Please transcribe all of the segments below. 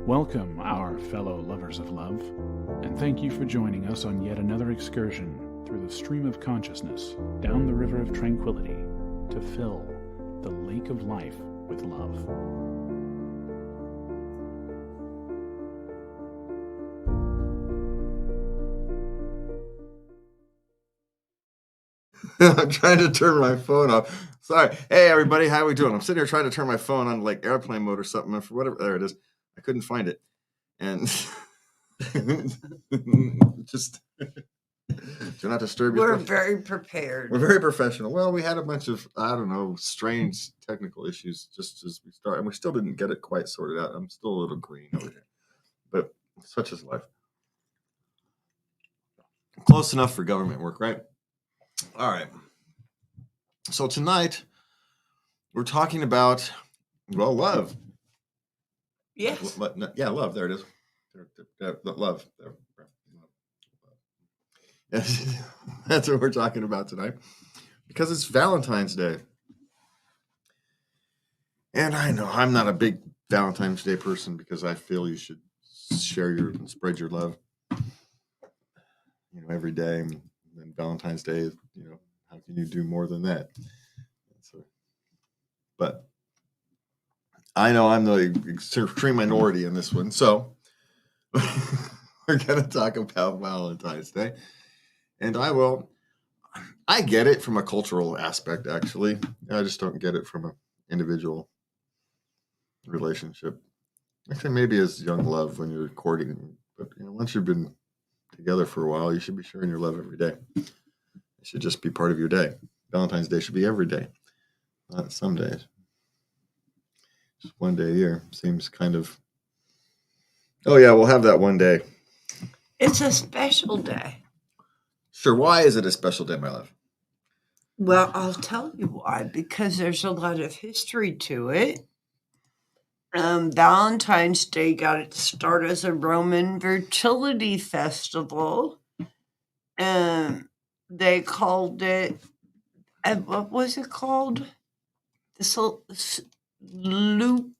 Welcome, our fellow lovers of love, and thank you for joining us on yet another excursion through the stream of consciousness down the river of tranquility to fill the lake of life with love. I'm trying to turn my phone off. Sorry. Hey, everybody. How are we doing? I'm sitting here trying to turn my phone on like airplane mode or something. And for whatever, there it is. I couldn't find it. And just do not disturb. We're very prepared. We're very professional. Well, we had a bunch of, I don't know, strange technical issues just as we started. And we still didn't get it quite sorted out. I'm still a little green over here. But such is life. Close enough for government work, right? All right. So tonight, we're talking about, well, love. Yes. Yeah, love. There it is. Love. That's what we're talking about tonight. Because it's Valentine's Day. And I know I'm not a big Valentine's Day person because I feel you should share and spread your love, every day. And then Valentine's Day, how can you do more than that? But I know I'm the extreme minority in this one. So we're going to talk about Valentine's Day. And I get it from a cultural aspect, actually. I just don't get it from an individual relationship. Actually, maybe as young love when you're courting. But once you've been together for a while, you should be sharing your love every day. It should just be part of your day. Valentine's Day should be every day, not some days. Just one day a year seems kind of, oh yeah, we'll have that one day. It's a special day. Sure. Why is it a special day, my love? Well, I'll tell you why. Because there's a lot of history to it. Valentine's Day got its start as a Roman fertility festival. They called it, what was it called? Lupercalia.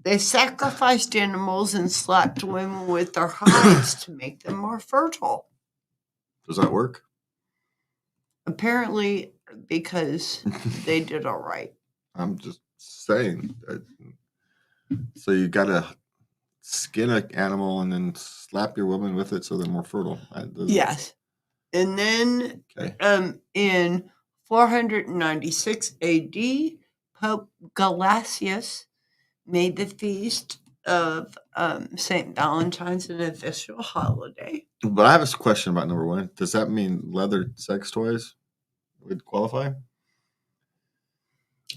They sacrificed animals and slapped women with their hides to make them more fertile. Does that work? Apparently, because they did all right. I'm just saying. So you got to skin an animal and then slap your woman with it so they're more fertile. Yes. And then in 496 AD, Pope Gelasius made the feast of St. Valentine's an official holiday. But I have a question about number one. Does that mean leather sex toys would qualify?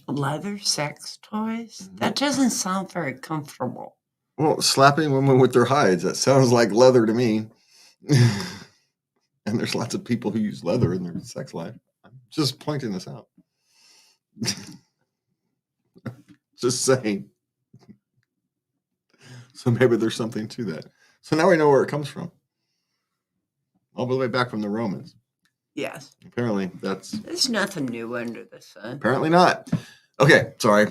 Leather sex toys? That doesn't sound very comfortable. Well, slapping women with their hides, that sounds like leather to me. And there's lots of people who use leather in their sex life. I'm just pointing this out. Just saying. So maybe there's something to that. So now we know where it comes from. All the way back from the Romans. Yes. Apparently there's nothing new under the sun. Apparently not. Okay, sorry.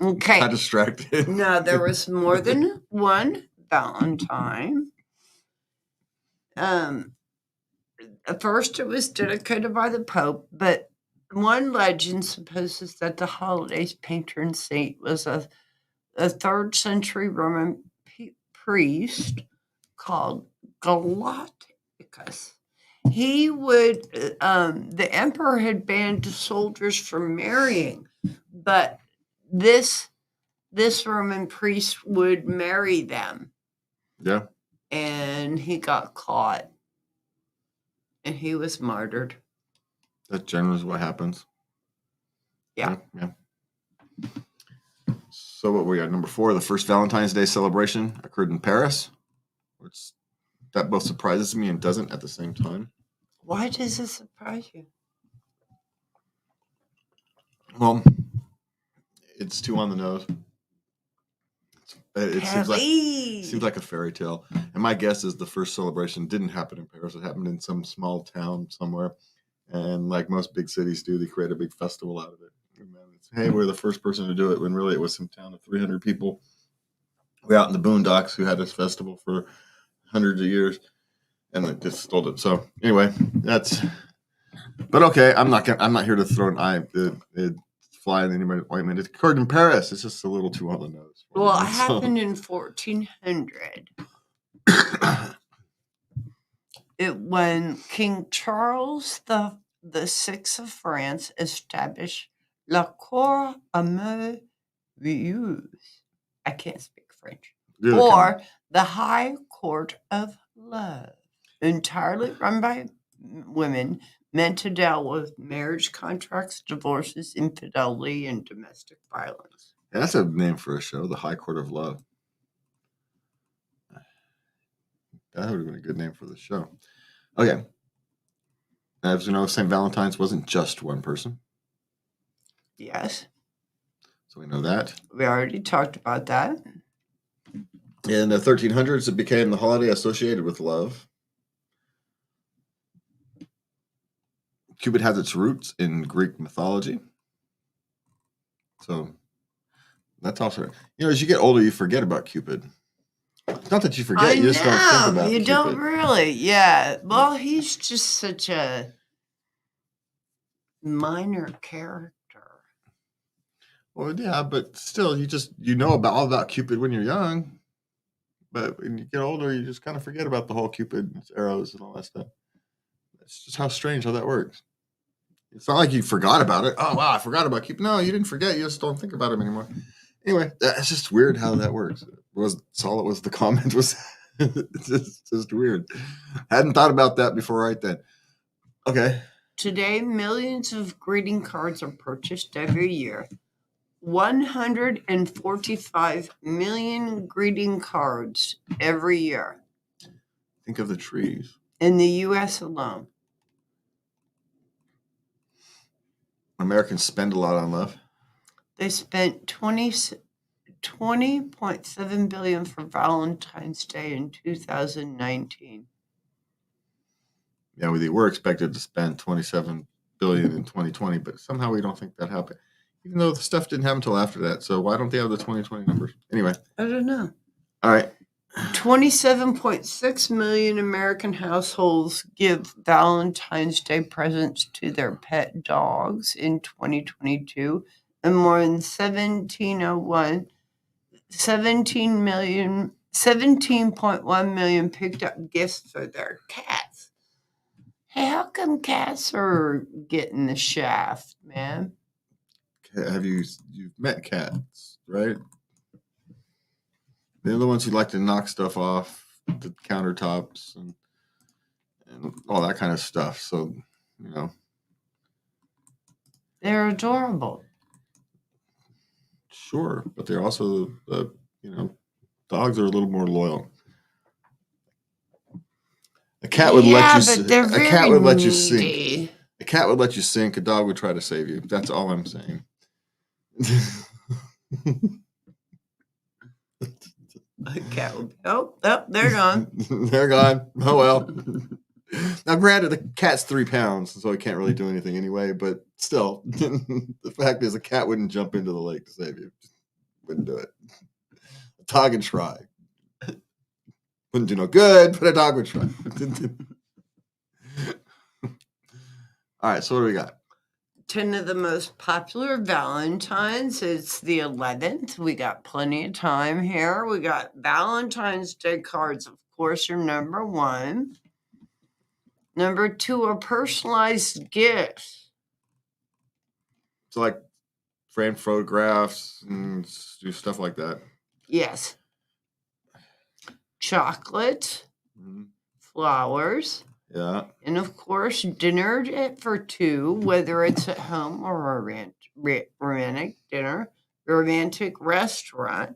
Okay. Got distracted. No, there was more than one Valentine. First, it was dedicated by the Pope, but one legend supposes that the holiday's patron saint was a 3rd century Roman priest called Galacticus. He would, the emperor had banned soldiers from marrying, but this Roman priest would marry them. Yeah. And he got caught. And he was martyred. That generally is what happens. Yeah. So what we got? Number 4, the first Valentine's Day celebration occurred in Paris, which that both surprises me and doesn't at the same time. Why does it surprise you? Well, it's too on the nose. It seems like a fairy tale. And my guess is the first celebration didn't happen in Paris. It happened in some small town somewhere. And like most big cities do, they create a big festival out of it. And then Hey, we're the first person to do it, when really it was some town of 300 people. We're out in the boondocks who had this festival for hundreds of years, and they just stole it. So anyway, but okay. I'm not here to throw an fly in anybody's ointment. It occurred in Paris. It's just a little too on the nose. Well, it happened in 1400. When King Charles the Sixth of France established La Cour à Merveilleuse. I can't speak French. Or the High Court of Love, entirely run by women, meant to deal with marriage contracts, divorces, infidelity, and domestic violence. Yeah, that's a name for a show, the High Court of Love. That would have been a good name for the show. Okay. As you know, St. Valentine's wasn't just one person. Yes. So we know that. We already talked about that. In the 1300s, it became the holiday associated with love. Cupid has its roots in Greek mythology. So that's also, as you get older, you forget about Cupid. It's not that you forget, you just don't think about Cupid. You don't really, yeah. Well, he's just such a minor character. Well, yeah, but still, you know all about Cupid when you're young. But when you get older, you just kind of forget about the whole Cupid and arrows and all that stuff. It's just how strange how that works. It's not like you forgot about it. Oh, wow, I forgot about Cupid. No, you didn't forget. You just don't think about him anymore. Anyway, it's just weird how that works. The comment was it's just weird. Hadn't thought about that before right then. Okay. Today, millions of greeting cards are purchased every year. 145 million greeting cards every year. Think of the trees. In the U.S. alone. Americans spend a lot on love. They spent $20.7 billion for Valentine's Day in 2019. Yeah, we were expected to spend $27 billion in 2020, but somehow we don't think that happened. Even though the stuff didn't happen until after that. So why don't they have the 2020 numbers? Anyway. I don't know. All right. 27.6 million American households give Valentine's Day presents to their pet dogs in 2022, and more than 17.1 million picked up gifts for their cats. Hey, how come cats are getting the shaft, man? You've met cats, right? They're the ones who like to knock stuff off the countertops and all that kind of stuff. So, They're adorable. Sure, but they're also, dogs are a little more loyal. A cat would let you. But they're very a cat would let you needy. sink. A cat would let you sink. A dog would try to save you. That's all I'm saying. A cat would. Oh, they're gone. They're gone. Oh well. Now, granted, the cat's 3 pounds, so it can't really do anything anyway. But still, the fact is, a cat wouldn't jump into the lake to save you. Wouldn't do it. A dog would try. Wouldn't do no good, but a dog would try. All right, so what do we got? 10 of the most popular Valentines. It's the 11th. We got plenty of time here. We got Valentine's Day cards, of course, are number 1. Number 2 are personalized gifts. So, like, frame photographs and do stuff like that. Yes. Chocolate, flowers, yeah, and of course, dinner for 2, whether it's at home or a romantic dinner, romantic restaurant.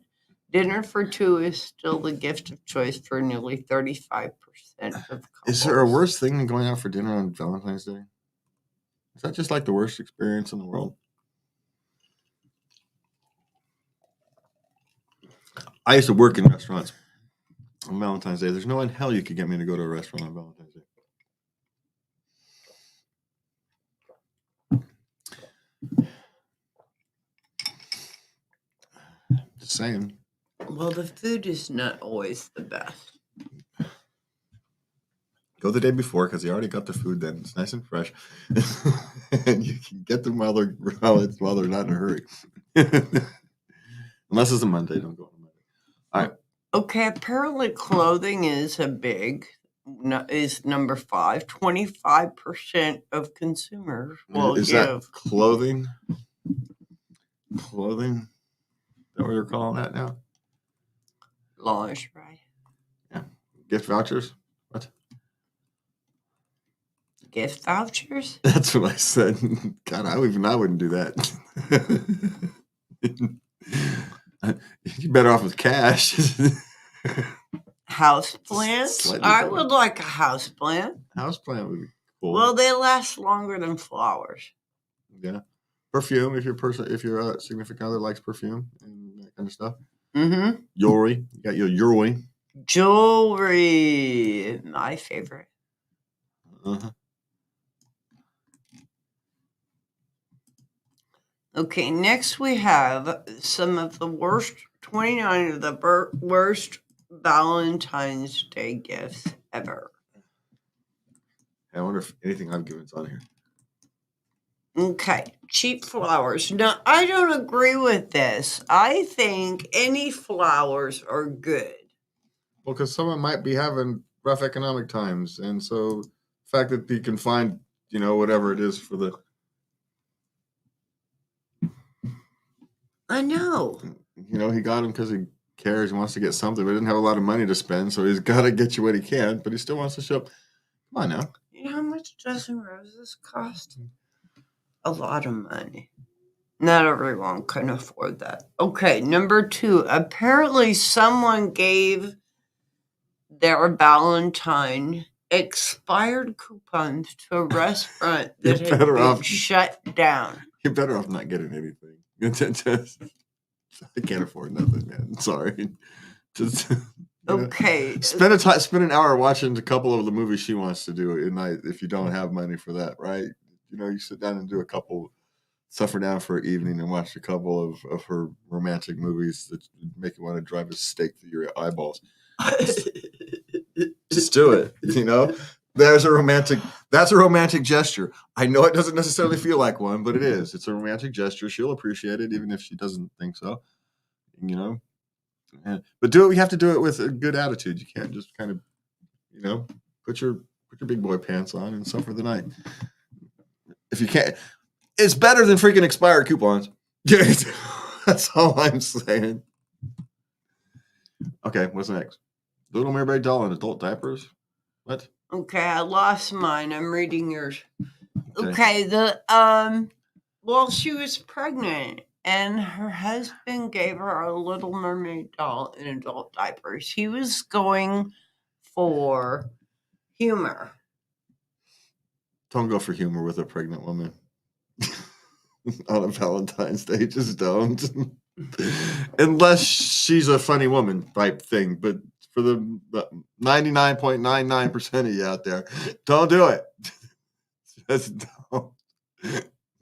Dinner for 2 is still the gift of choice for nearly 35% of couples. Is there a worse thing than going out for dinner on Valentine's Day? Is that just like the worst experience in the world? I used to work in restaurants on Valentine's Day. There's no way in hell you could get me to go to a restaurant on Valentine's Day. Just saying. Well, the food is not always the best. Go the day before because they already got the food then. It's nice and fresh. And you can get them while they're not in a hurry. Unless it's a Monday, don't go on a Monday. All right. Okay, apparently clothing is is number 5. 25% of consumers will Is that clothing? Clothing? Is that what you're calling that now? lingerie. Yeah. Gift vouchers? What? Gift vouchers? That's what I said. God, I wouldn't do that. You're better off with cash. Houseplants? I would like a houseplant. Houseplant would be cool. Well, they last longer than flowers. Yeah. Perfume, if your significant other likes perfume and that kind of stuff. Mm-hmm. Jewelry. You got your jewelry. Jewelry. My favorite. Uh-huh. Okay, next we have some of the worst, 29 of the worst Valentine's Day gifts ever. I wonder if anything I've given is on here. Okay, cheap flowers. Now, I don't agree with this. I think any flowers are good. Well, because someone might be having rough economic times. And so the fact that you can find, whatever it is for the... I know. He got him because he cares. He wants to get something, but he didn't have a lot of money to spend. So he's got to get you what he can, but he still wants to show up. Come on now. You know how much a dozen roses cost? A lot of money. Not everyone can afford that. Okay, number 2. Apparently someone gave their Valentine expired coupons to a restaurant that had been shut down. You're better off not getting anything. I can't afford nothing, man. Sorry. Just okay. Spend an hour watching a couple of the movies she wants to do at night if you don't have money for that, right? You sit down and do a couple, suffer down for an evening and watch a couple of her romantic movies that make you want to drive a stake through your eyeballs. Just do it. That's a romantic gesture. I know it doesn't necessarily feel like one, but it is. It's a romantic gesture. She'll appreciate it, even if she doesn't think so. But you have to do it with a good attitude. You can't just kind of, put your big boy pants on and suffer the night. If you can't, it's better than freaking expired coupons. That's all I'm saying. Okay, what's next? Little Mermaid doll in adult diapers? What? Okay, I lost mine. I'm reading yours. Okay, well, she was pregnant and her husband gave her a Little Mermaid doll in adult diapers. He was going for humor. Don't go for humor with a pregnant woman. On a Valentine's Day, just don't. Unless she's a funny woman type thing. But for the 99.99% of you out there, don't do it. Just don't.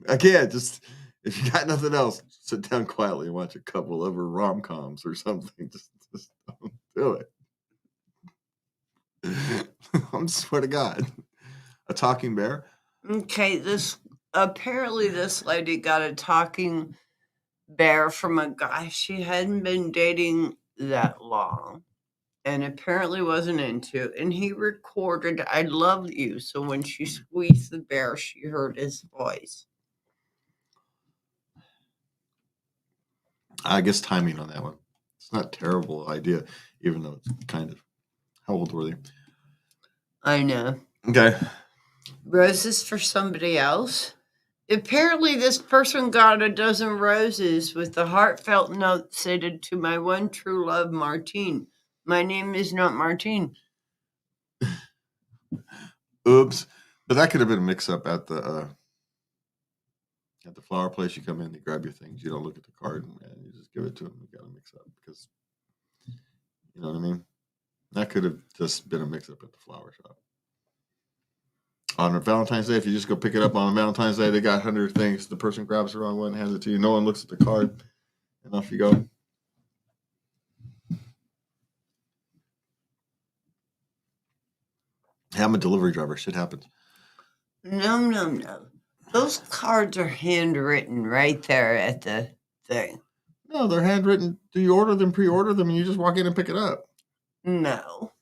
Again, just if you got nothing else, sit down quietly and watch a couple of her rom-coms or something. Just don't do it. I swear to God. A talking bear? Okay, apparently this lady got a talking bear from a guy she hadn't been dating that long and apparently wasn't into, and he recorded "I love you," so when she squeezed the bear, she heard his voice. I guess timing on that one. It's not a terrible idea, even though it's kind of... How old were they? I know. Okay. Roses for somebody else? Apparently, this person got a dozen roses with the heartfelt note stated to my one true love, Martine. My name is not Martine. Oops. But that could have been a mix-up at the flower place. You come in, they grab your things. You don't look at the card, and you just give it to them. You got to mix up because, you know what I mean? That could have just been a mix-up at the flower shop. On a Valentine's Day, if you just go pick it up on a Valentine's Day, they got 100 things. The person grabs the wrong one, hands it to you. No one looks at the card, and off you go. Hey, I'm a delivery driver. Shit happens. No. Those cards are handwritten right there at the thing. No, they're handwritten. Do you order them, pre-order them, and you just walk in and pick it up? No.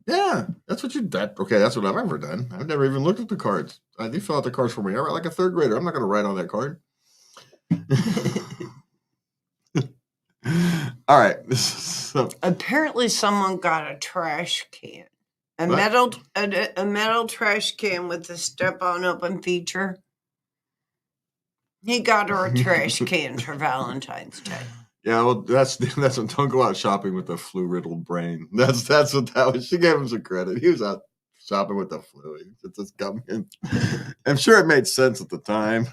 Yeah, that's what you. Okay, that's what I've ever done. I've never even looked at the cards. They fill out the cards for me. I write like a third grader. I'm not going to write on that card. All right. So, Apparently, someone got a trash can. A what? metal trash can with the step on open feature. He got her a trash can for Valentine's Day. Yeah, well, that's don't go out shopping with a flu-riddled brain. That's what that was. She gave him some credit. He was out shopping with the flu. It's just coming. I'm sure it made sense at the time.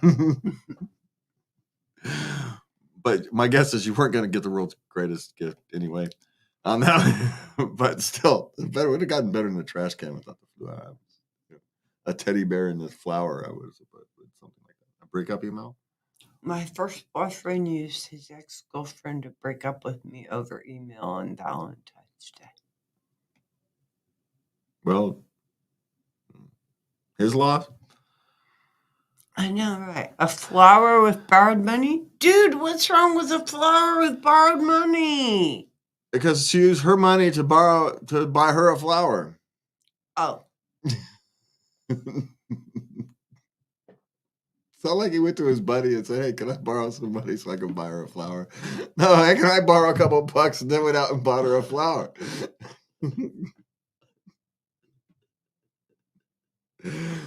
But my guess is you weren't going to get the world's greatest gift anyway. On that, but still, it would have gotten better than the trash can without the flu. A teddy bear and the flower. I was something like that. A breakup email. My first boyfriend used his ex-girlfriend to break up with me over email on Valentine's Day. Well, his loss. I know, right? A flower with borrowed money? Dude, what's wrong with a flower with borrowed money? Because she used her money to buy her a flower. Oh. It's not like he went to his buddy and said, "Hey, can I borrow some money so I can buy her a flower?" No, hey, can I borrow a couple bucks, and then went out and bought her a flower.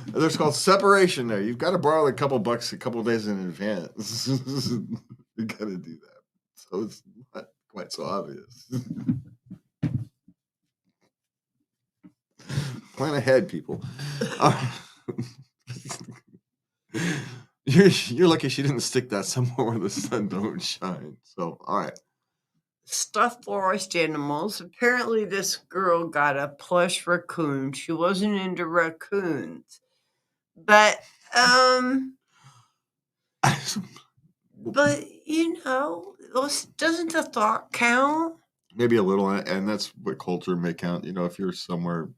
There's called separation there. You've got to borrow a couple bucks a couple days in advance. You got to do that. So it's not quite so obvious. Plan ahead, people. You're lucky she didn't stick that somewhere where the sun don't shine. So, all right. Stuffed forest animals. Apparently, this girl got a plush raccoon. She wasn't into raccoons. But, doesn't the thought count? Maybe a little, and that's what culture may count. If you're somewhere,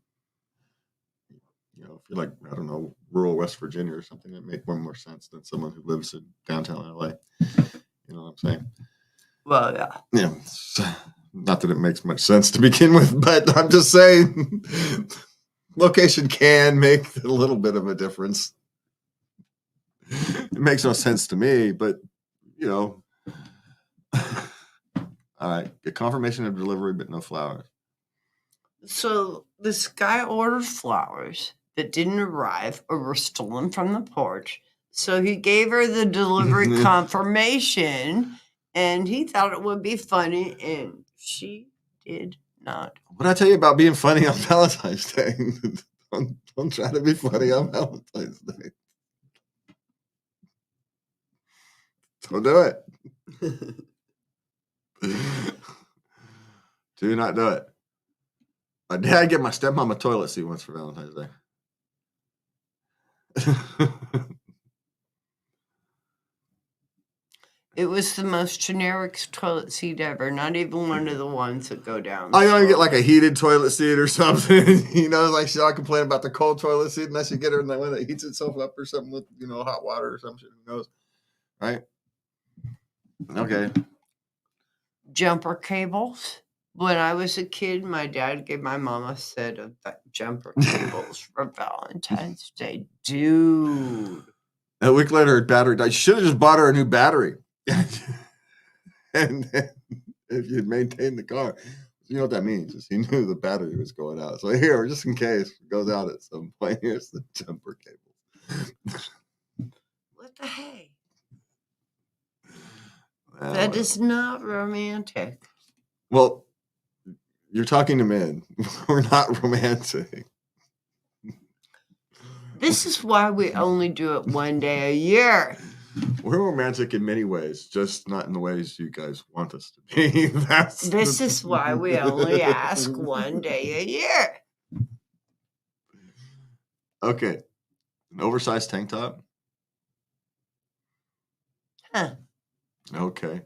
if you're like, I don't know, rural West Virginia or something, that make more sense than someone who lives in downtown LA. You know what I'm saying? Well, yeah. Yeah. Not that it makes much sense to begin with, but I'm just saying location can make a little bit of a difference. It makes no sense to me, but all right. Get confirmation of delivery, but no flowers. So this guy ordered flowers that didn't arrive or were stolen from the porch. So he gave her the delivery confirmation, and he thought it would be funny, and she did not. What did I tell you about being funny on Valentine's Day? Don't try to be funny on Valentine's Day. Don't do it. Do not do it. Did I get my stepmom a toilet seat once for Valentine's Day? It was the most generic toilet seat ever. Not even one of the ones that go down. I know you get like a heated toilet seat or something. Like she'll complain about the cold toilet seat unless you get her in the one that heats itself up or something with hot water or some shit. Who knows? Right? Okay. Jumper cables. When I was a kid, my dad gave my mom a set of jumper cables for Valentine's Day. Dude. A week later, her battery died. You should have just bought her a new battery. And if you'd maintained the car, you know what that means. Is he knew the battery was going out. So here, just in case it goes out at some point, here's the jumper cable. What the heck? That is not romantic. Well, you're talking to men. We're not romantic. This is why we only do it one day a year. We're romantic in many ways, just not in the ways you guys want us to be. This is why we only ask one day a year. Okay. An oversized tank top? Huh. Okay.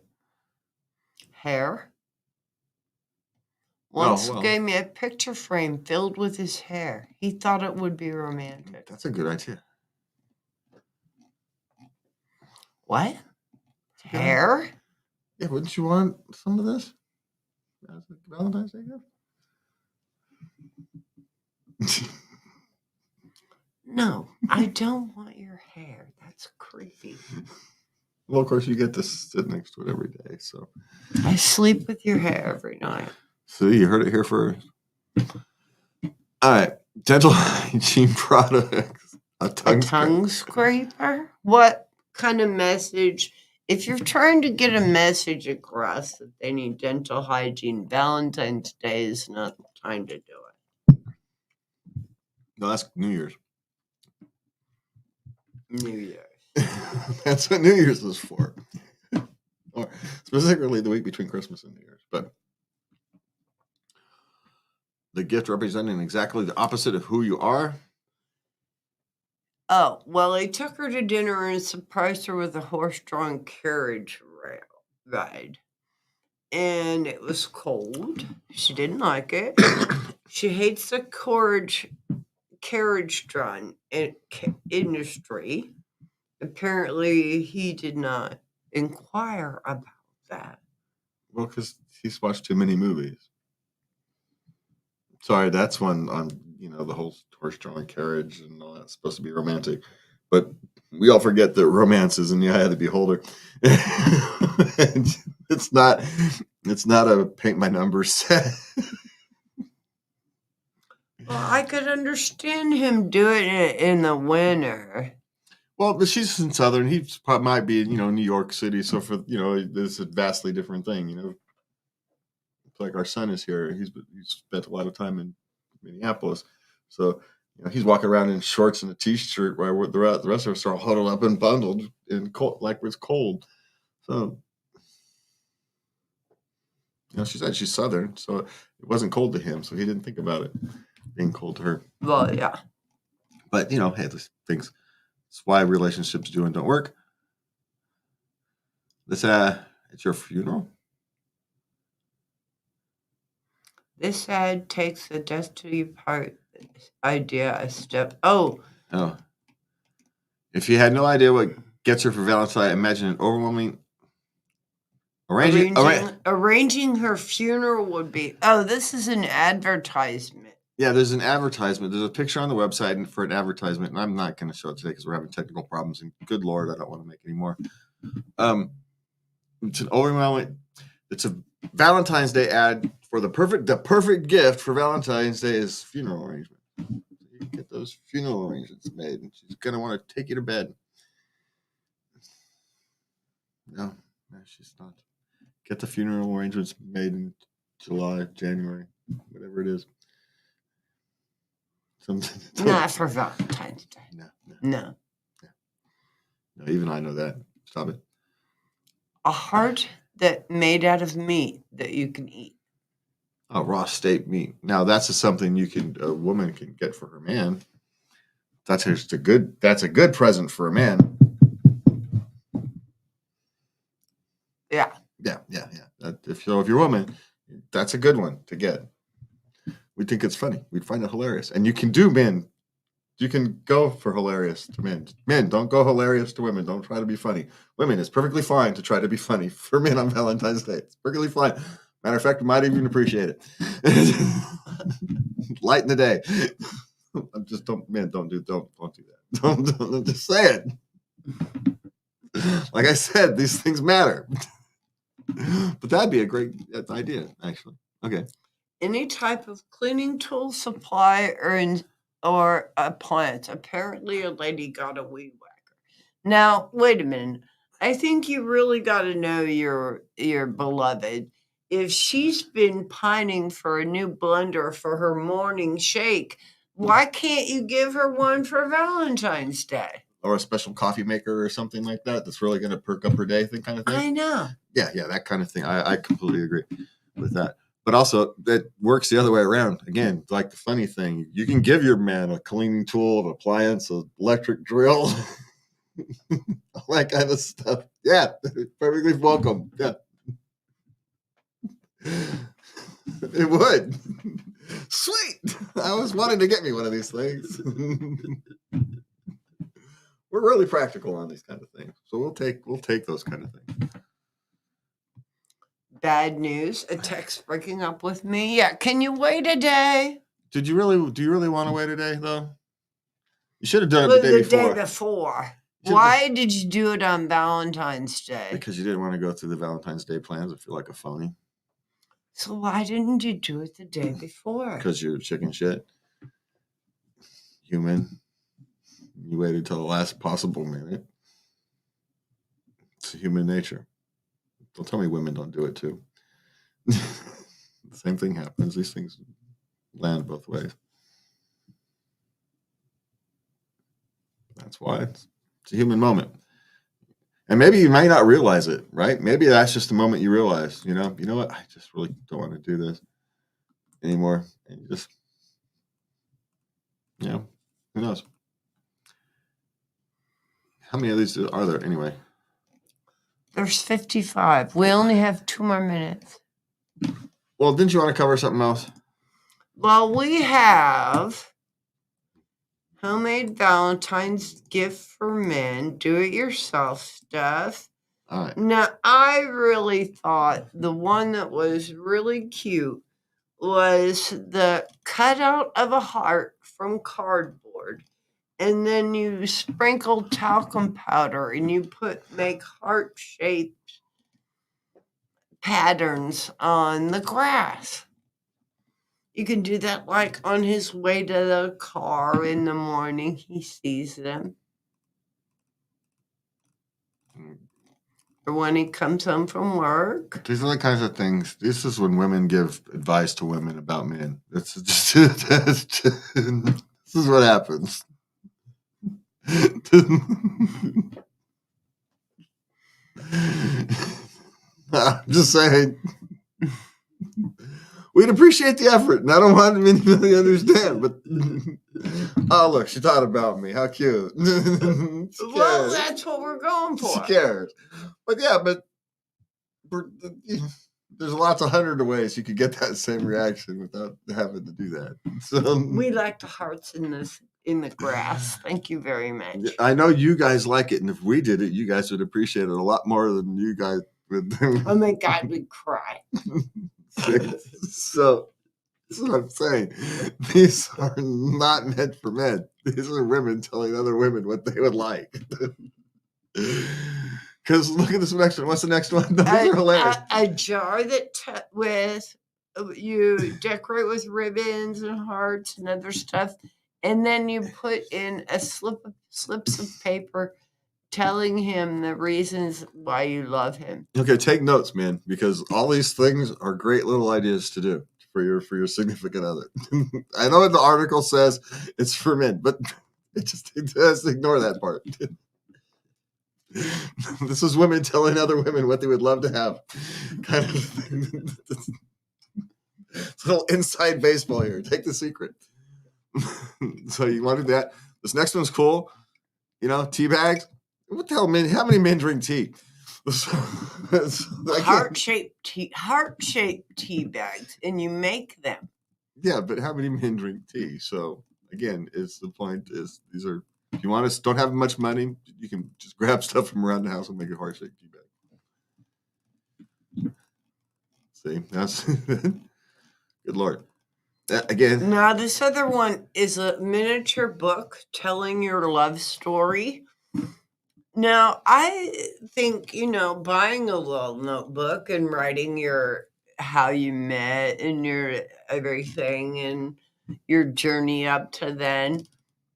Hair? once well. gave me a picture frame filled with his hair. He thought it would be romantic. That's a good idea. What? Hair? Yeah, wouldn't you want some of this? As a Valentine's Day gift? No, I don't want your hair. That's creepy. Well, of course, you get to sit next to it every day. So I sleep with your hair every night. see, you heard it here first. All right, dental hygiene products. A tongue scraper? What kind of message? If you're trying to get a message across that they need dental hygiene, Valentine's Day is not the time to do it. No, that's New Year's. New Year's. That's what New Year's is for. Or specifically the week between Christmas and New Year's. But the gift representing exactly the opposite of who you are. Oh, well, I took her to dinner and surprised her with a horse-drawn carriage ride. And it was cold. She didn't like it. She hates the carriage-drawn industry. Apparently, he did not inquire about that. Well, because he's watched too many movies. Sorry, that's one on, the whole horse-drawn carriage and all that's supposed to be romantic. But we all forget that romance is in the eye of the beholder. It's not a paint by numbers set. Well, I could understand him doing it in the winter. Well, but she's in Southern. He might be, New York City. So for, it's a vastly different thing, It's like our son is here. He's spent a lot of time in Minneapolis. So, he's walking around in shorts and a T-shirt while the rest of us are all huddled up and bundled and cold, like it's cold. So, she said she's Southern, so it wasn't cold to him. So he didn't think about it being cold to her. Well, yeah. But, hey, these things. That's why relationships do and don't work. It's your funeral. This ad takes the destiny part idea a step. Oh. If you had no idea what gets her for Valentine, imagine an overwhelming arranging her funeral would be. Oh, this is an advertisement. Yeah, there's an advertisement. There's a picture on the website for an advertisement, and I'm not going to show it today because we're having technical problems. And good Lord, I don't want to make any more. It's an overwhelming. It's a Valentine's Day ad for the perfect gift for Valentine's Day is funeral arrangement. You can get those funeral arrangements made, and she's going to want to take you to bed. No, she's not. Get the funeral arrangements made in July, January, whatever it is. Not for Valentine's Day. No. Even I know that. Stop it. A heart that made out of meat that you can eat. Oh, raw steak meat. Now that's something a woman can get for her man. That's a good present for a man. Yeah. Yeah. If you're a woman, that's a good one to get. We think it's funny. We'd find it hilarious. And you can you can go for hilarious to men. Men, don't go hilarious to women. Don't try to be funny. Women, it's perfectly fine to try to be funny for men on Valentine's Day. It's perfectly fine. Matter of fact, we might even appreciate it. Lighten the day. Don't do that. Don't just say it. Like I said, these things matter. But that'd be a great idea, actually. Okay. Any type of cleaning tool, supply, or appliance. Apparently, a lady got a weed whacker. Now, wait a minute. I think you really got to know your beloved. If she's been pining for a new blender for her morning shake, why can't you give her one for Valentine's Day? Or a special coffee maker or something like that that's really going to perk up her day, kind of thing. I know. Yeah, that kind of thing. I completely agree with that. But also, that works the other way around. Again, like the funny thing, you can give your man a cleaning tool, an appliance, an electric drill, all that kind of stuff. Yeah, perfectly welcome. Yeah. It would. Sweet. I was wanting to get me one of these things. We're really practical on these kind of things, so we'll take those kind of things. Bad news. A text breaking up with me. Yeah. Can you wait a day? Do you really want to wait a day though? You should have done it Well, the day before. Why did you do it on Valentine's Day? Because you didn't want to go through the Valentine's Day plans and feel like a phony. So why didn't you do it the day before? Because you're chicken shit. Human. You waited till the last possible minute. It's human nature. Don't tell me women don't do it too. The same thing happens. These things land both ways. That's why it's a human moment. And maybe you might not realize it, right? Maybe that's just the moment you realize, you know what? I just really don't want to do this anymore. And you just, who knows? How many of these are there anyway? There's 55. We only have 2 more minutes. Well, didn't you want to cover something else? Well, we have homemade Valentine's gift for men, do-it-yourself stuff. All right. Now, I really thought the one that was really cute was the cutout of a heart from cardboard. And then you sprinkle talcum powder and you make heart-shaped patterns on the grass. You can do that like on his way to the car in the morning. He sees them. Or when he comes home from work. These are the kinds of things. This is when women give advice to women about men. This is what happens. I'm just saying. We'd appreciate the effort, and I don't want them to really understand. But oh, look, she thought about me. How cute! Well, that's what we're going for. She cares. But yeah, there's lots of hundred of ways you could get that same reaction without having to do that. So we like the hearts in the grass. Thank you very much. I know you guys like it, and if we did it, you guys would appreciate it a lot more than you guys would. Oh my God, we'd cry. So this is what I'm saying. These are not meant for men. These are women telling other women what they would like. Because look at this next one. What's the next one? These are hilarious. A jar that you decorate with ribbons and hearts and other stuff, and then you put in slips of paper telling him the reasons why you love him. Okay, take notes, man, because all these things are great little ideas to do for your significant other. I know what the article says it's for men, but just ignore that part. This is women telling other women what they would love to have. Kind of thing. It's a little inside baseball here. Take the secret. So you want to do that? This next one's cool. Tea bags. What the hell, man? How many men drink tea? Heart-shaped tea bags, and you make them. Yeah, but how many men drink tea? So again, the point is these are. If you don't have much money, you can just grab stuff from around the house and make a heart-shaped tea bag. See, that's good Lord. Again. Now, this other one is a miniature book telling your love story. Now, I think, buying a little notebook and writing how you met and your everything and your journey up to then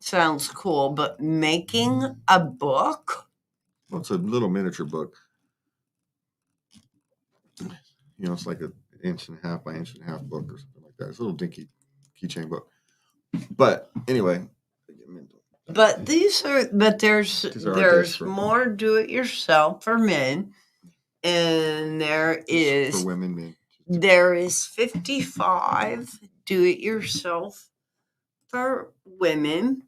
sounds cool, but making a book? Well, it's a little miniature book. It's like an 1.5 by 1.5 book or something like that. It's a little dinky keychain book. But anyway. But there's more do-it-yourself for men, and there is for women, men. There is 55 do-it-yourself for women.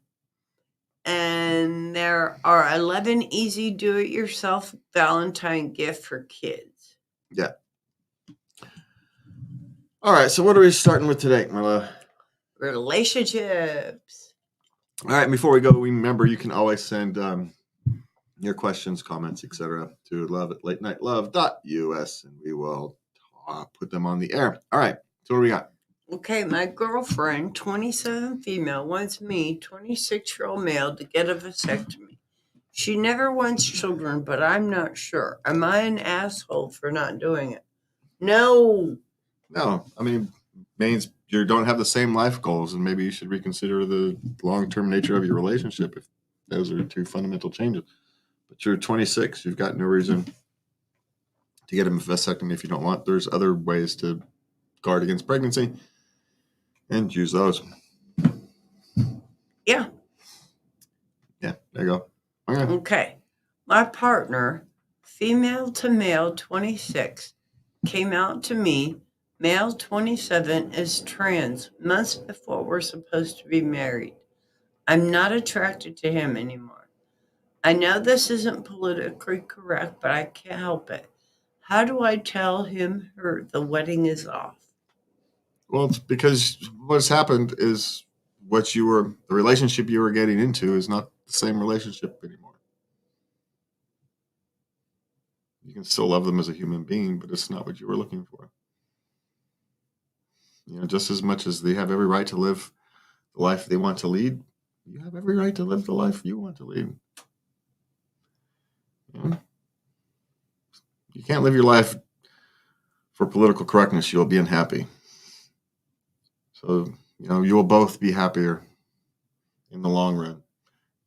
And there are 11 easy do-it-yourself Valentine gift for kids. Yeah. All right, so what are we starting with today, my love? Relationships. All right, before we go, remember you can always send your questions, comments, etc. to love@latenightLove.us, and we will put them on the air. All right, so what do we got? Okay, my girlfriend, 27 female, wants me, 26-year-old male, to get a vasectomy. She never wants children, but I'm not sure. Am I an asshole for not doing it? No. No, I mean, means you don't have the same life goals, and maybe you should reconsider the long-term nature of your relationship if those are two fundamental changes. But you're 26, you've got no reason to get a vasectomy if you don't want. There's other ways to guard against pregnancy, and use those. Yeah. Yeah, there you go. Okay. My partner, female to male 26, came out to me, male 27, is trans months before we're supposed to be married. I'm not attracted to him anymore. I know this isn't politically correct, but I can't help it. How do I tell him the wedding is off? Well, it's because what's happened is the relationship you were getting into is not the same relationship anymore. You can still love them as a human being, but it's not what you were looking for. Just as much as they have every right to live the life they want to lead, you have every right to live the life you want to lead. You can't live your life for political correctness. You'll be unhappy. So, you will both be happier in the long run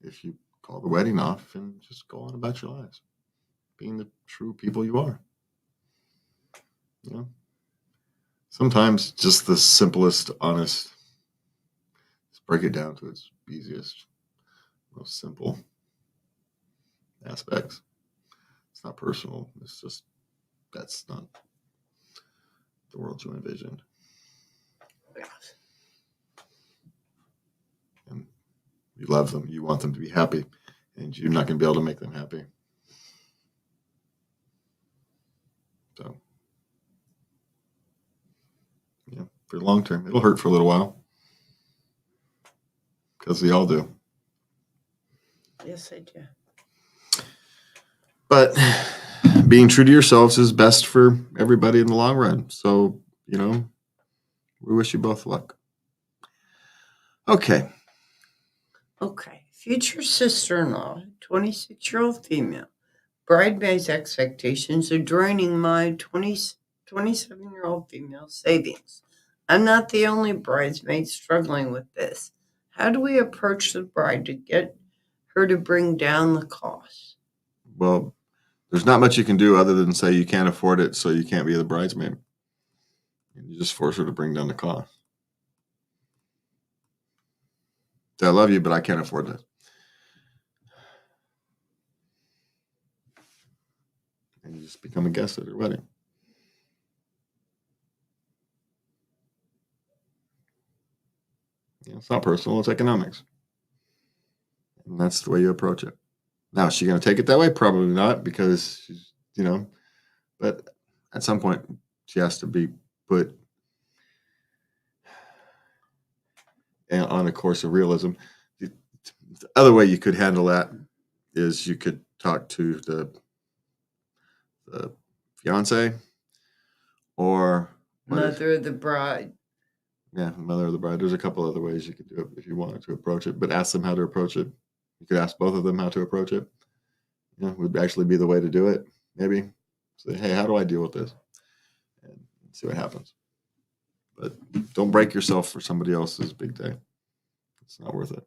if you call the wedding off and just go on about your lives, being the true people you are. Sometimes just the simplest, honest, let's break it down to its easiest, most simple aspects. It's not personal. It's just, that's not the world you envisioned. Yes. And you love them. You want them to be happy. And you're not going to be able to make them happy. So, for the long term, it'll hurt for a little while. Because we all do. Yes, I do. But being true to yourselves is best for everybody in the long run. So, we wish you both luck. Okay. Future sister-in-law, 26-year-old female. Bridesmaids' expectations are draining my 27-year-old female savings. I'm not the only bridesmaid struggling with this. How do we approach the bride to get her to bring down the cost? Well, there's not much you can do other than say you can't afford it, so you can't be the bridesmaid. And you just force her to bring down the cost. I love you, but I can't afford this. And you just become a guest at her wedding. It's not personal, it's economics. And that's the way you approach it. Now, is she going to take it that way? Probably not, because she's, but at some point she has to be put on a course of realism. The other way you could handle that is you could talk to the fiance or Mother of the bride. Yeah, mother of the bride. There's a couple other ways you could do it if you wanted to approach it, but ask them how to approach it. You could ask both of them how to approach it. Would actually be the way to do it. Maybe say, hey, how do I deal with this? And see what happens. But don't break yourself for somebody else's big day. It's not worth it.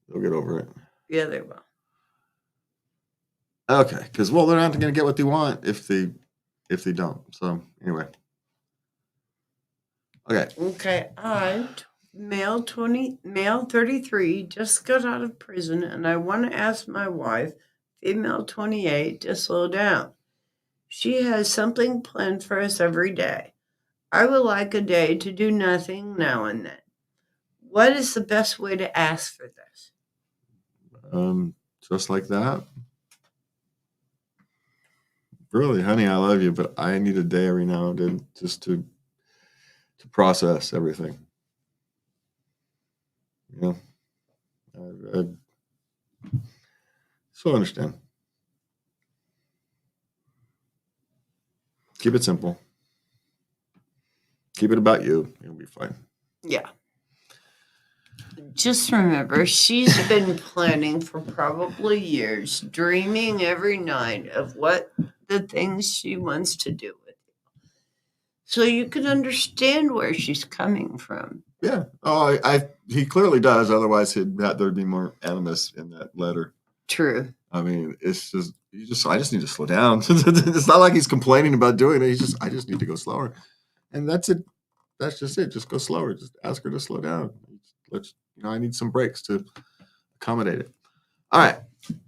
They'll get over it. Yeah, they will. Okay, because they're not going to get what they want if they don't. So anyway. Okay. I, male 33, just got out of prison, and I want to ask my wife, female 28, to slow down. She has something planned for us every day. I would like a day to do nothing now and then. What is the best way to ask for this? Just like that. really, honey, I love you, but I need a day every now and then just to process everything. You know, I so understand. Keep it simple. Keep it about you. You'll be fine. Yeah. Just remember, she's been planning for probably years, dreaming every night of what the things she wants to do with you. So you can understand where she's coming from. Yeah. Oh, he clearly does. Otherwise, there'd be more animus in that letter. True. I mean, it's just I just need to slow down. It's not like he's complaining about doing it. I just need to go slower, and that's it. That's just it. Just go slower. Just ask her to slow down. I need some breaks to accommodate it. All right.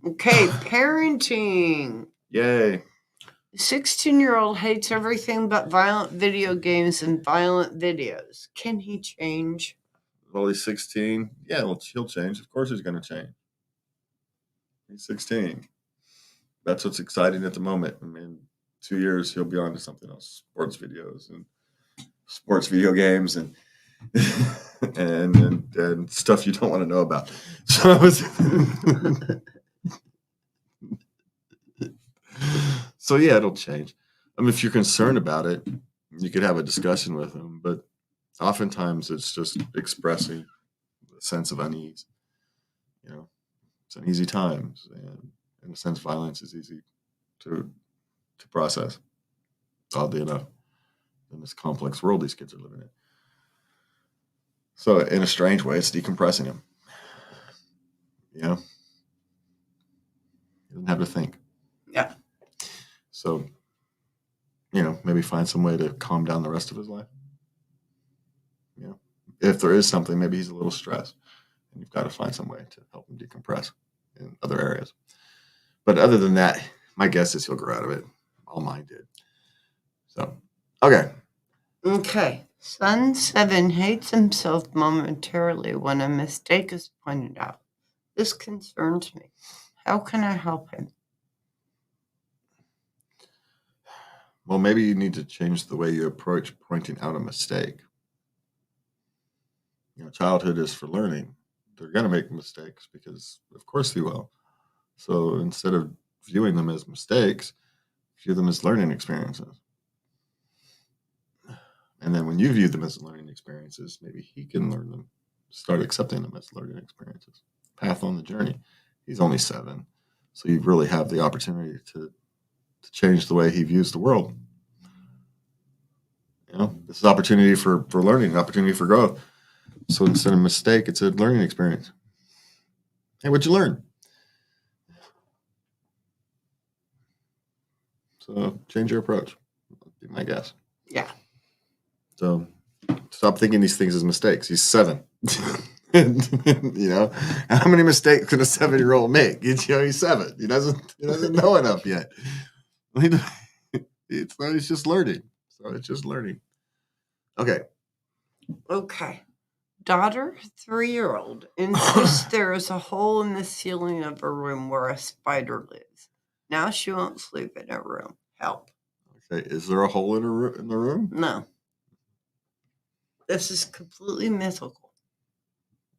Okay, parenting. Yay. 16-year-old hates everything but violent video games and violent videos. Can he change? Well, he's 16. Yeah, well, he'll change. Of course he's going to change. He's 16. That's what's exciting at the moment. I mean, 2 years, he'll be on to something else. Sports videos and sports video games and and stuff you don't want to know about. So yeah, it'll change. I mean, if you're concerned about it, you could have a discussion with him, but oftentimes it's just expressing a sense of unease. You know, it's uneasy times, and in a sense, violence is easy to process. Oddly enough, in this complex world these kids are living in. So, in a strange way, it's decompressing him. You know, he doesn't have to think. Yeah. So, maybe find some way to calm down the rest of his life. If there is something, maybe he's a little stressed, and you've got to find some way to help him decompress in other areas. But other than that, my guess is he'll grow out of it. All mine did. So, okay. Okay. Son 7 hates himself momentarily when a mistake is pointed out. This concerns me. How can I help him? Well, maybe you need to change the way you approach pointing out a mistake. Childhood is for learning. They're going to make mistakes because, of course, they will. So instead of viewing them as mistakes, view them as learning experiences. And then when you view them as learning experiences, maybe he can learn them, start accepting them as learning experiences. Path on the journey. He's only 7. So you really have the opportunity to change the way he views the world. This is opportunity for learning, opportunity for growth. So instead of mistake, it's a learning experience. Hey, what'd you learn? So change your approach. That'd be my guess. Yeah. So stop thinking these things as mistakes. He's 7. How many mistakes can a 7-year-old make? He's 7. He doesn't know enough yet. It's just learning. So it's just learning. Okay. Daughter, 3-year-old, insists there is a hole in the ceiling of her room where a spider lives. Now she won't sleep in her room. Help. Okay. Is there a hole in the room? No. This is completely mythical.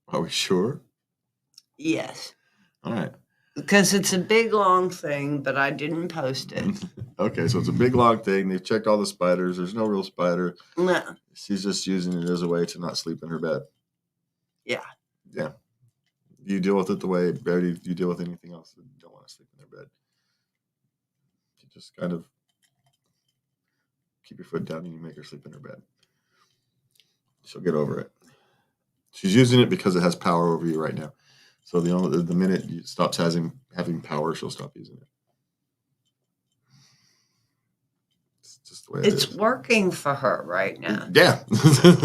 Are we sure? Yes. All right. Because it's a big, long thing, but I didn't post it. Okay, so it's a big, long thing. They've checked all the spiders. There's no real spider. No. She's just using it as a way to not sleep in her bed. Yeah. Yeah. You deal with it the way you deal with anything else that you don't want to sleep in their bed. You just kind of keep your foot down and you make her sleep in her bed. She'll get over it. She's using it because it has power over you right now. So the minute it stops having power, she'll stop using it. It's just the way it is. It's working for her right now. Yeah.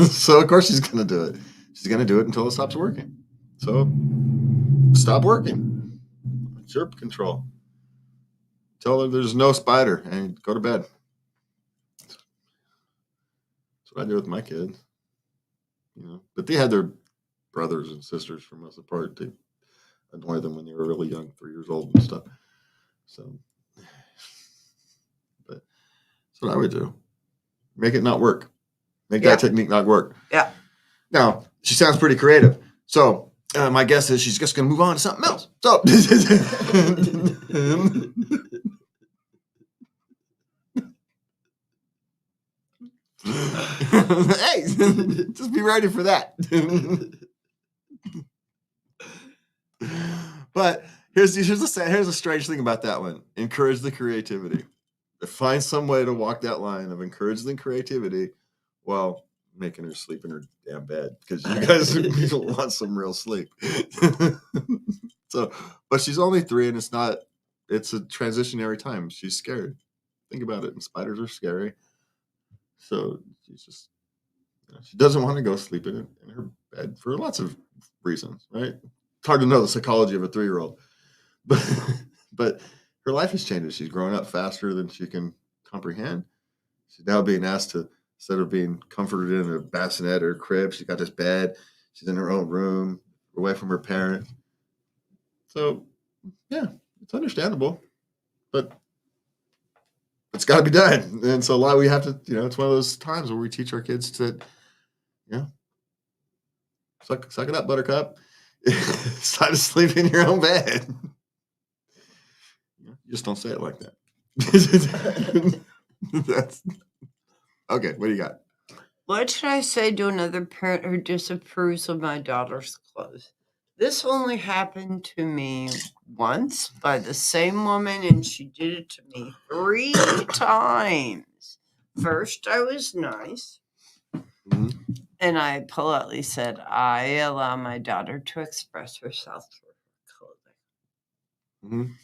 So of course she's going to do it. She's going to do it until it stops working. So stop working. It's your control. Tell her there's no spider and go to bed. That's what I do with my kids. But they had their brothers and sisters for most of the part. They annoy them when they were really young, 3 years old and stuff. So That's what I would do. Make it not work. Make Yeah. that technique not work. Yeah. Now, she sounds pretty creative. So my guess is she's just going to move on to something else. So, hey, just be ready for that. But here's a strange thing about that one. Encourage the creativity. Find some way to walk that line of encourage the creativity while making her sleep in her damn bed, because you guys want some real sleep. So, but she's only 3, and it's a transitionary time. She's scared. Think about it. And spiders are scary. So she doesn't want to go sleep in her bed for lots of reasons, right? It's hard to know the psychology of a 3-year-old, but her life has changed. She's grown up faster than she can comprehend. She's now being asked to, instead of being comforted in a bassinet or a crib, she's got this bed. She's in her own room, away from her parents. So, yeah, it's understandable, but it's got to be done. And so a lot we have to, it's one of those times where we teach our kids to, suck it up, buttercup. It's time to sleep in your own bed. You just don't say it like that. That's okay. What do you got? What should I say to another parent who disapproves of my daughter's clothes? This only happened to me once by the same woman, and she did it to me 3 times. First, I was nice, and I politely said, I allow my daughter to express herself through her clothing.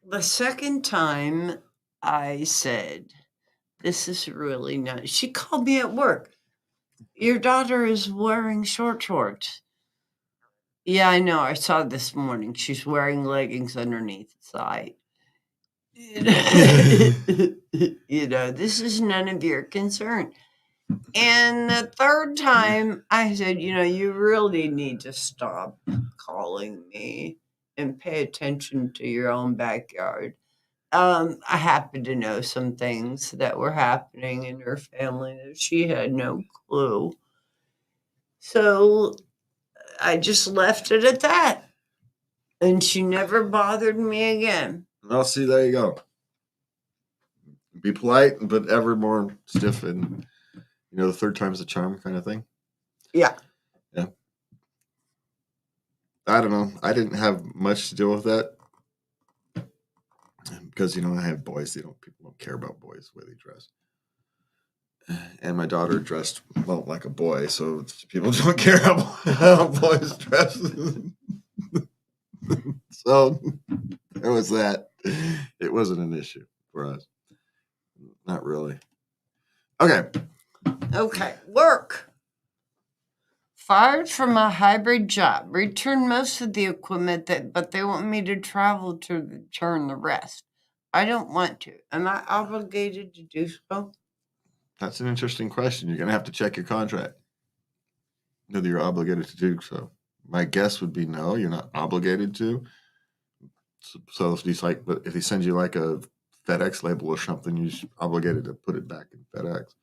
The second time, I said, this is really nice. She called me at work. Your daughter is wearing shorts. Yeah, I know. I saw this morning. She's wearing leggings underneath the side. This is none of your concern. And the third time, I said, you really need to stop calling me and pay attention to your own backyard. I happen to know some things that were happening in her family that she had no clue. So I just left it at that. And she never bothered me again. Well, see, there you go. Be polite, but ever more stiff, and the third time's the charm kind of thing. Yeah. Yeah. I don't know. I didn't have much to deal with that because I have boys. People don't care about boys the way they dress. And my daughter dressed like a boy, so people don't care how boys dress. So there was that. It wasn't an issue for us. Not really. Okay. Work. Fired from a hybrid job. Returned most of the equipment, but they want me to travel to return the rest. I don't want to. Am I obligated to do so? That's an interesting question. You're going to have to check your contract whether you're obligated to do so. My guess would be no, you're not obligated to. So if he sends you like a FedEx label or something, you're obligated to put it back in FedEx.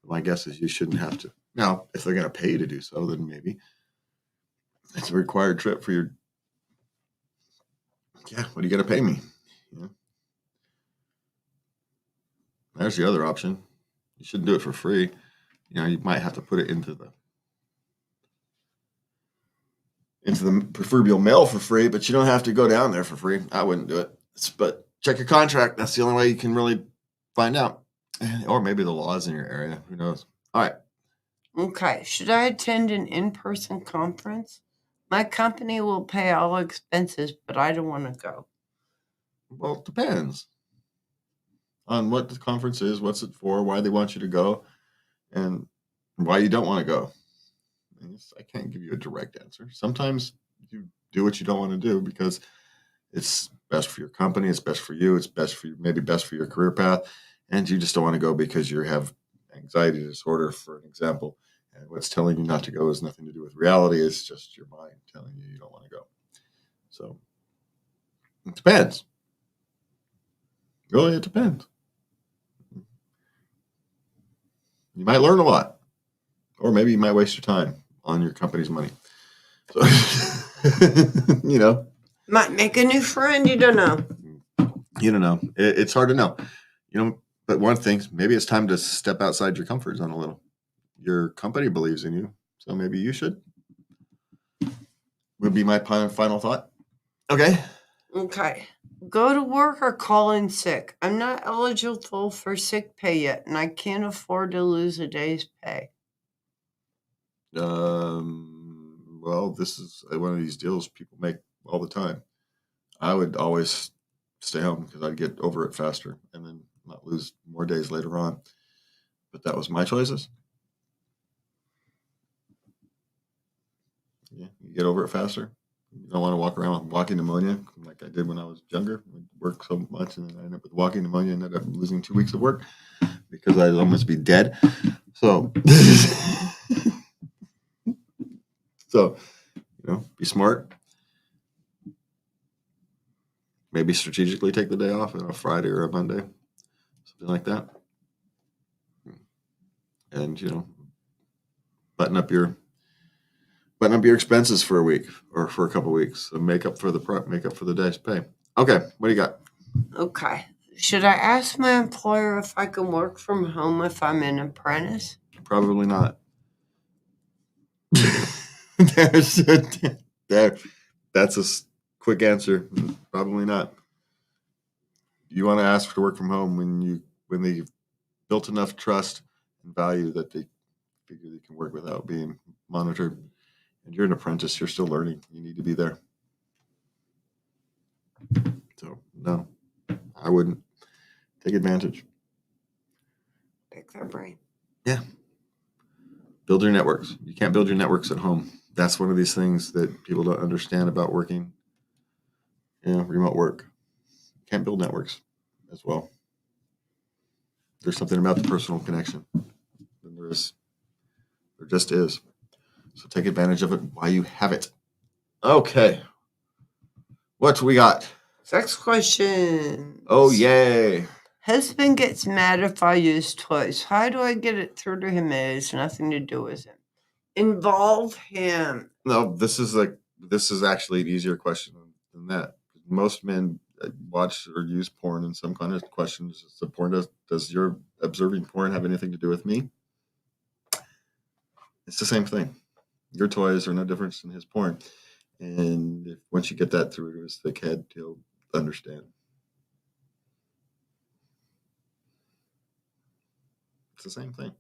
My guess is you shouldn't have to. Now, if they're going to pay you to do so, then maybe it's a required trip for your. Yeah, what are you going to pay me? There's the other option. You shouldn't do it for free. You might have to put it into the proverbial mail for free, but you don't have to go down there for free. I wouldn't do it. But check your contract. That's the only way you can really find out. Or maybe the laws in your area. Who knows? All right. Okay. Should I attend an in-person conference? My company will pay all expenses, but I don't want to go. Well, it depends on what the conference is, what's it for, why they want you to go, and why you don't want to go. I can't give you a direct answer. Sometimes you do what you don't want to do because it's best for your company, it's best for you, it's best for you, maybe best for your career path, and you just don't want to go because you have anxiety disorder, for an example. And what's telling you not to go has nothing to do with reality. It's just your mind telling you don't want to go. So it depends. Really, it depends. You might learn a lot, or maybe you might waste your time on your company's money. So, Might make a new friend. You don't know. You don't know. It's hard to know. But one thing, maybe it's time to step outside your comfort zone a little. Your company believes in you, so maybe you should. Would be my final thought. Okay. Go to work or call in sick. I'm not eligible for sick pay yet, and I can't afford to lose a day's pay. Well, this is one of these deals people make all the time. I would always stay home because I'd get over it faster and then not lose more days later on. But that was my choices. Yeah, you get over it faster. You don't want to walk around with walking pneumonia like I did when I was younger. I worked so much and then I ended up with walking pneumonia and ended up losing 2 weeks of work because I'd almost be dead. So, be smart. Maybe strategically take the day off on a Friday or a Monday, something like that. And, button up your expenses for a week or for a couple of weeks. So make up for the day's pay. Okay, what do you got? Okay. Should I ask my employer if I can work from home if I'm an apprentice? Probably not. That's a quick answer. Probably not. You want to ask to work from home when they've built enough trust and value that they figure they can work without being monitored. And you're an apprentice, you're still learning. You need to be there. So, no, I wouldn't. Take advantage. Pick their brain. Yeah. Build your networks. You can't build your networks at home. That's one of these things that people don't understand about working, remote work. You can't build networks as well. There's something about the personal connection. And there just is. So take advantage of it while you have it. Okay. What we got? Sex question. Oh, yay. Husband gets mad if I use toys. How do I get it through to him that it has nothing to do with him? Involve him. No, this is actually an easier question than that. Most men watch or use porn, and some kind of questions. Does your observing porn have anything to do with me? It's the same thing. Your toys are no different than his porn. And once you get that through to his thick head, he'll understand. It's the same thing.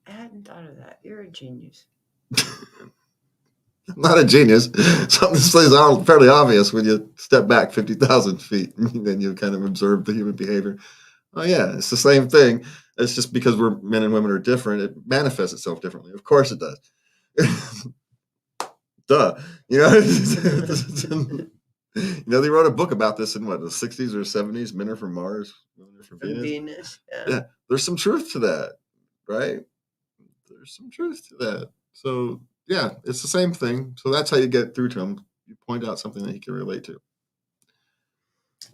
I hadn't thought of that. You're a genius. I'm not a genius. Something that's fairly obvious when you step back 50,000 feet and then you kind of observe the human behavior. Oh, yeah, it's the same thing. It's just because we're men and women are different, it manifests itself differently. Of course it does. Duh. They wrote a book about this in the 60s or 70s. Men are from Mars, women are from Venus. Yeah. There's some truth to that, right? There's some truth to that. So, yeah, it's the same thing. So that's how you get through to him. You point out something that he can relate to.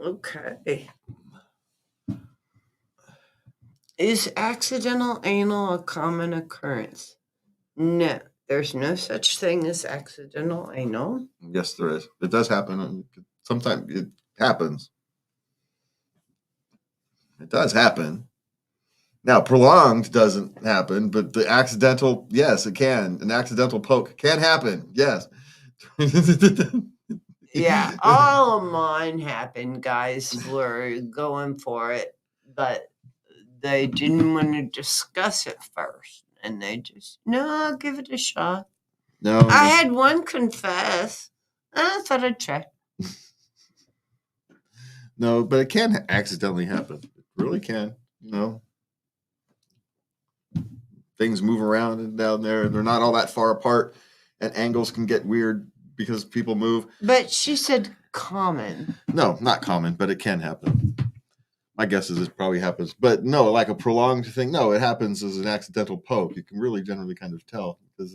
Okay. Is accidental anal a common occurrence? No. There's no such thing as accidental anal. Yes, there is. It does happen. Sometimes it happens. It does happen. Now, prolonged doesn't happen, but the accidental, yes, it can. An accidental poke can happen. Yes. Yeah, all of mine happened. Guys were going for it, but they didn't want to discuss it first. And they just, no, I'll give it a shot. No. I had one confess. I thought I'd try. No, but it can accidentally happen. It really can. Things move around and down there, and they're not all that far apart, and angles can get weird because people move. But she said common. No, not common, but it can happen. My guess is it probably happens. But no, like a prolonged thing, no, it happens as an accidental poke. You can really generally kind of tell because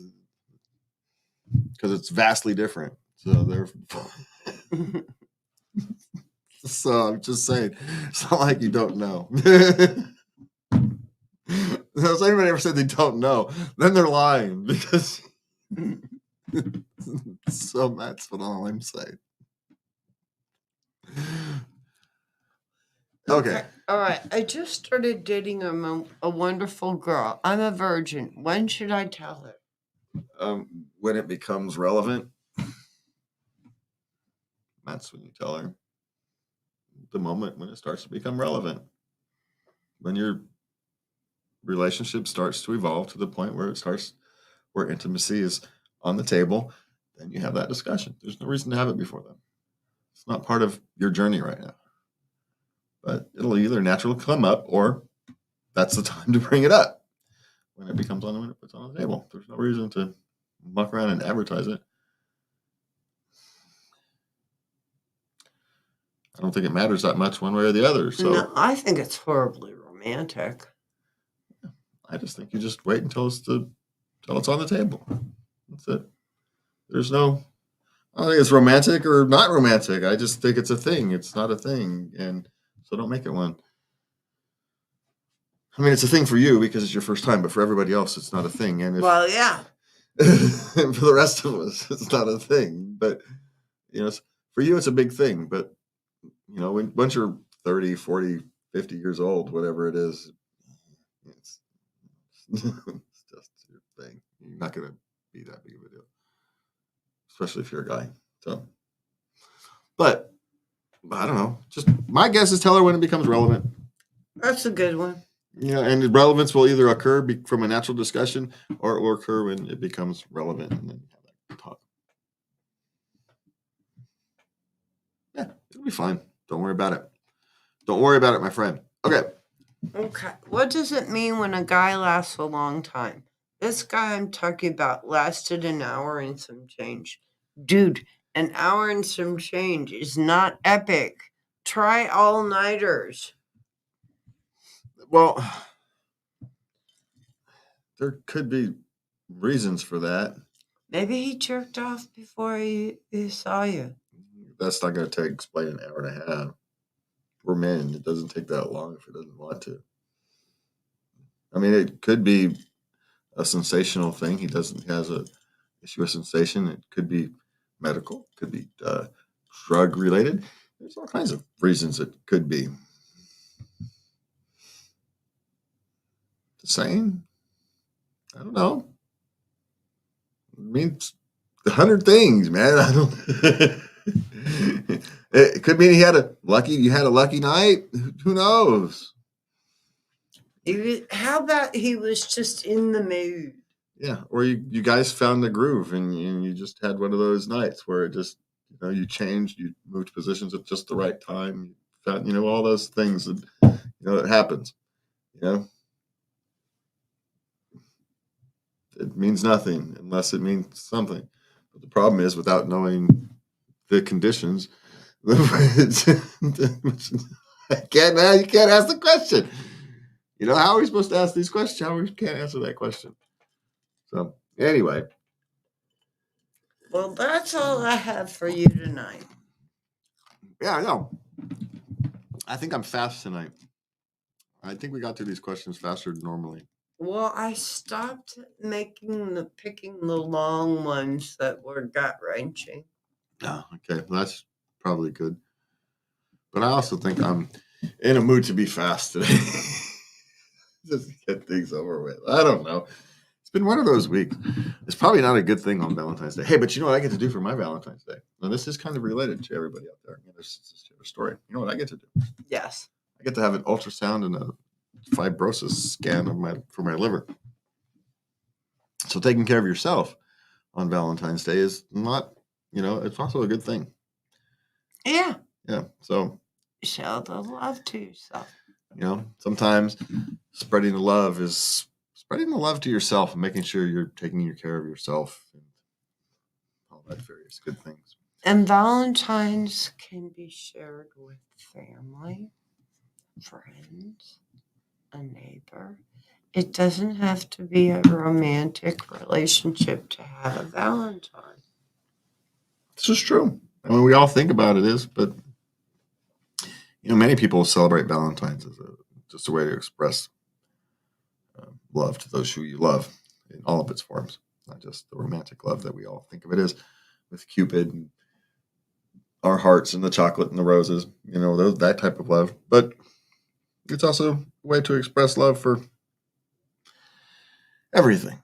it's vastly different. So therefore, so I'm just saying, it's not like you don't know. Has anybody ever said they don't know? Then they're lying because. So that's what all I'm saying. Okay. All right. I just started dating a wonderful girl. I'm a virgin. When should I tell her? When it becomes relevant, that's when you tell her. The moment when it starts to become relevant. When your relationship starts to evolve to the point where intimacy is on the table, then you have that discussion. There's no reason to have it before then. It's not part of your journey right now. But it'll either naturally come up or that's the time to bring it up when it puts on the table. There's no reason to muck around and advertise it. I don't think it matters that much one way or the other. So No, I think it's horribly romantic. I just think you just wait until it's on the table. That's it. I don't think it's romantic or not romantic. I just think it's a thing. It's not a thing. And so don't make it one. I mean, it's a thing for you because it's your first time, but for everybody else, it's not a thing. And Well, yeah. for the rest of us, it's not a thing. But, for you, it's a big thing. But, once you're 30, 40, 50 years old, whatever it is, it's just your thing. You're not going to be that big of a deal, especially if you're a guy. So, but I don't know. Just my guess is tell her when it becomes relevant. That's a good one. And the relevance will either occur from a natural discussion or it will occur when it becomes relevant, and then you have that talk. Yeah, it'll be fine. Don't worry about it. Don't worry about it, my friend. Okay. Okay. What does it mean when a guy lasts a long time? This guy I'm talking about lasted an hour and some change. Dude, an hour and some change is not epic. Try all-nighters. Well, there could be reasons for that. Maybe he jerked off before he saw you. That's not going to explain an hour and a half. We're men. It doesn't take that long if it doesn't want to. I mean, it could be a sensational thing. He has a issue with sensation. It could be medical. It could be drug related. There's all kinds of reasons it could be. The same? I don't know. It means 100 things, man. I don't. It could mean you had a lucky night. Who knows? How about he was just in the mood? Yeah, or you guys found the groove and you just had one of those nights where it just you changed, you moved positions at just the right time. You found all those things that it happens. It means nothing unless it means something. But the problem is, without knowing the conditions, you can't ask the question. How are we supposed to ask these questions? How we can't answer that question? So anyway. Well, that's all I have for you tonight. Yeah, I know. I think I'm fast tonight. I think we got through these questions faster than normally. Well, I stopped picking the long ones that were gut-wrenching. Oh, okay. Well, that's probably good. But I also think I'm in a mood to be fast today. Just get things over with. I don't know. It's been one of those weeks. It's probably not a good thing on Valentine's Day. Hey, but you know what I get to do for my Valentine's Day? Now, this is kind of related to everybody out there. This is a story. You know what I get to do? Yes. I get to have an ultrasound and a fibrosis scan for my liver. So taking care of yourself on Valentine's Day is not, it's also a good thing. Yeah. Yeah. So show the love to yourself. Sometimes spreading the love to yourself and making sure you're taking care of yourself and all that various good things. And Valentines can be shared with family, friends, a neighbor. It doesn't have to be a romantic relationship to have a Valentine. This is true. I mean, we all think about it is, but many people celebrate Valentine's as just a way to express love to those who you love in all of its forms, not just the romantic love that we all think of it as with Cupid and our hearts and the chocolate and the roses, that type of love. But it's also a way to express love for everything.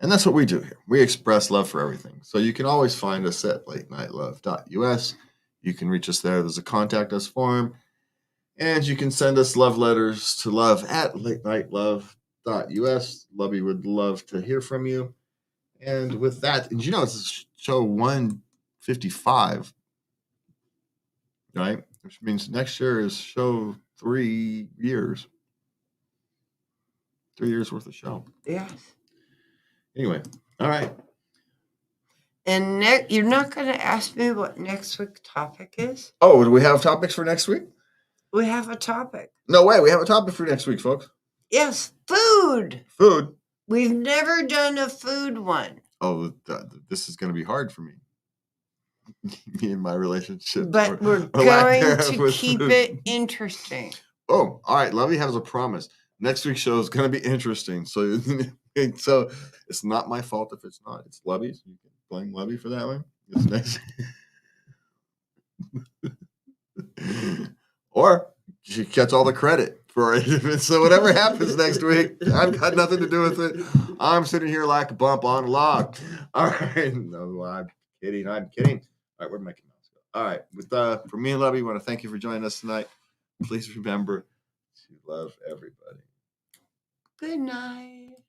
And that's what we do here. We express love for everything. So you can always find us at latenighlove.us. You can reach us there. There's a contact us form. And you can send us love letters to love@latenighlove.us. Lubby would love to hear from you. And with that, and it's show 155, right? Which means next year is show 3 years. 3 years worth of show. Yes. Anyway, all right. And you're not going to ask me what next week's topic is? Oh, do we have topics for next week? We have a topic. No way. We have a topic for next week, folks. Yes, food. Food. We've never done a food one. Oh, this is going to be hard for me. Me and my relationship. But we're going to keep it interesting. Oh, all right. Lubby has a promise. Next week's show is going to be interesting. So it's not my fault if it's not. It's Lubby's. You can blame Lubby for that one. It's next. Or she gets all the credit for it. So whatever happens next week, I've got nothing to do with it. I'm sitting here like a bump on a log. All right. No, I'm kidding. All right, where'd my mouse go? All right. For me and Lubby, I want to thank you for joining us tonight. Please remember to love everybody. Good night.